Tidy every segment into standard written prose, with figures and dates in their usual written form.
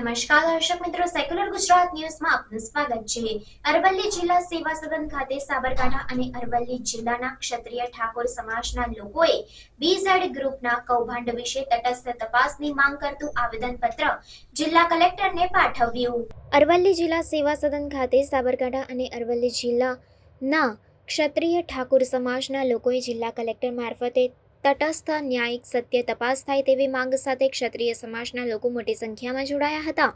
નમસ્કાર દર્શક મિત્રો, સેક્યુલર ગુજરાત ન્યૂઝમાં આપનું સ્વાગત છે। અરવલ્લી જિલ્લા સેવા સદન ખાતે સાબરકાંઠા અને અરવલ્લી જિલ્લાના ક્ષત્રિય ઠાકોર સમાજના લોકોએ બીઝેડ ગ્રુપના કૌભાંડ વિશે તટસ્થ તપાસની માંગ કરતું આવેદનપત્ર જિલ્લા કલેક્ટરને પાઠવ્યું। અરવલ્લી જિલ્લા સેવા સદન ખાતે સાબરકાંઠા અને અરવલ્લી જિલ્લાના ક્ષત્રિય ઠાકોર સમાજના લોકોએ જિલ્લા કલેક્ટર મારફતે તટસ્થ ન્યાયિક સત્ય તપાસ થાય તેવી માંગ સાથે ક્ષત્રિય સમાજના લોકો મોટી સંખ્યામાં જોડાયા હતા।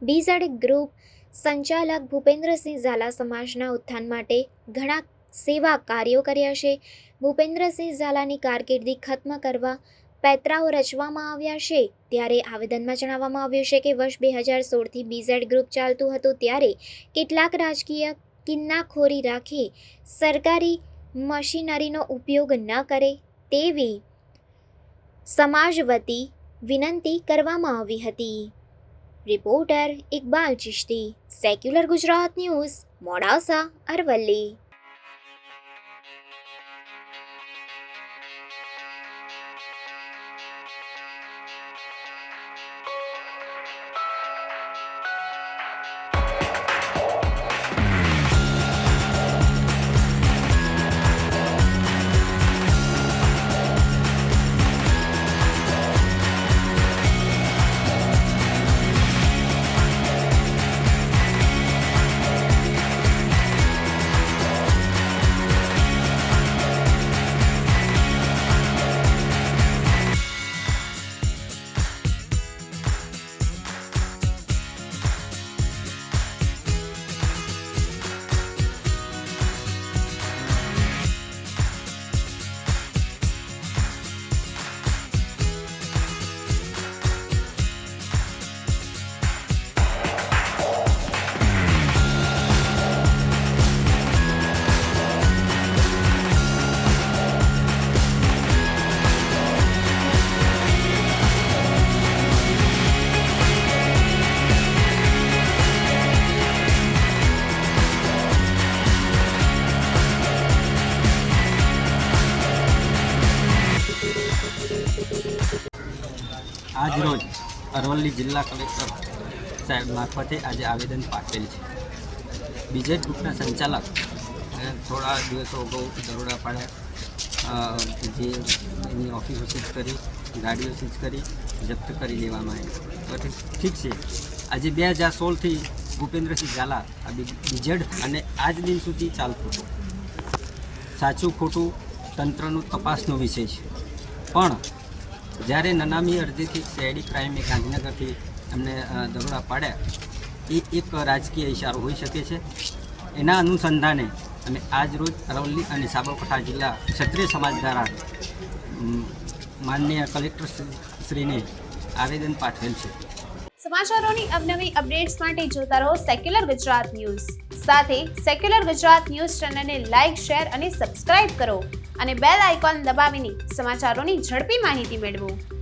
બીઝેડ ગ્રુપ સંચાલક ભૂપેન્દ્રસિંહ ઝાલા સમાજના ઉત્થાન માટે ઘણા સેવા કાર્યો કર્યા છે। ભૂપેન્દ્રસિંહ ઝાલાની કારકિર્દી ખત્મ કરવા પેંતરાઓ રચવામાં આવ્યા છે। ત્યારે આવેદનમાં જણાવવામાં આવ્યું છે કે વર્ષ 2016થી બીઝેડ ગ્રુપ ચાલતું હતું ત્યારે કેટલાક રાજકીય કિન્નાખોરી રાખી સરકારી મશીનરીનો ઉપયોગ ન કરે તેવી સમાજ વતી વિનંતી કરવામાં આવી હતી। Reporter Iqbal Chishti, secular Gujarat news, Modasa, Aravalli. આજ રોજ અરવલ્લી જિલ્લા કલેક્ટર સાહેબ મારફતે આજે આવેદન પાઠવેલ છે। બીજેડ ગ્રુપના સંચાલક થોડા દિવસો અગાઉ દરોડા પાડ્યા, જે એની ઓફિસો સીઝ કરી, ગાડીઓ સીઝ કરી, જપ્ત કરી લેવામાં આવી। ઠીક છે, આજે 2016થી ભૂપેન્દ્રસિંહ ઝાલા આ બીજેડ અને આજ દિન સુધી ચાલતું હતું। સાચું ખોટું તંત્રનું તપાસનો વિષય છે, પણ જ્યારે નનામી અરજીથી સીઆઈડી ક્રાઇમે ગાંધીનગરથી એમને દરોડા પાડ્યા, એ એક રાજકીય ઇશારો હોઈ શકે છે। એના અનુસંધાને અમે આજ રોજ અરવલ્લી અને સાબરકાંઠા જિલ્લા ક્ષત્રિય સમાજ દ્વારા માનનીય કલેક્ટર શ્રીને આવેદન પાઠવેલ છે। સમાચારોની અવનવી અપડેટ્સ માટે જોતા રહો સેક્યુલર ગુજરાત ન્યૂઝ। સાથે સેક્યુલર ગુજરાત ન્યૂઝ ચેનલને લાઇક, શેર અને સબસ્ક્રાઇબ કરો અને બેલ આઇકોન દબાવીને સમાચારોની ઝડપી માહિતી મેળવો।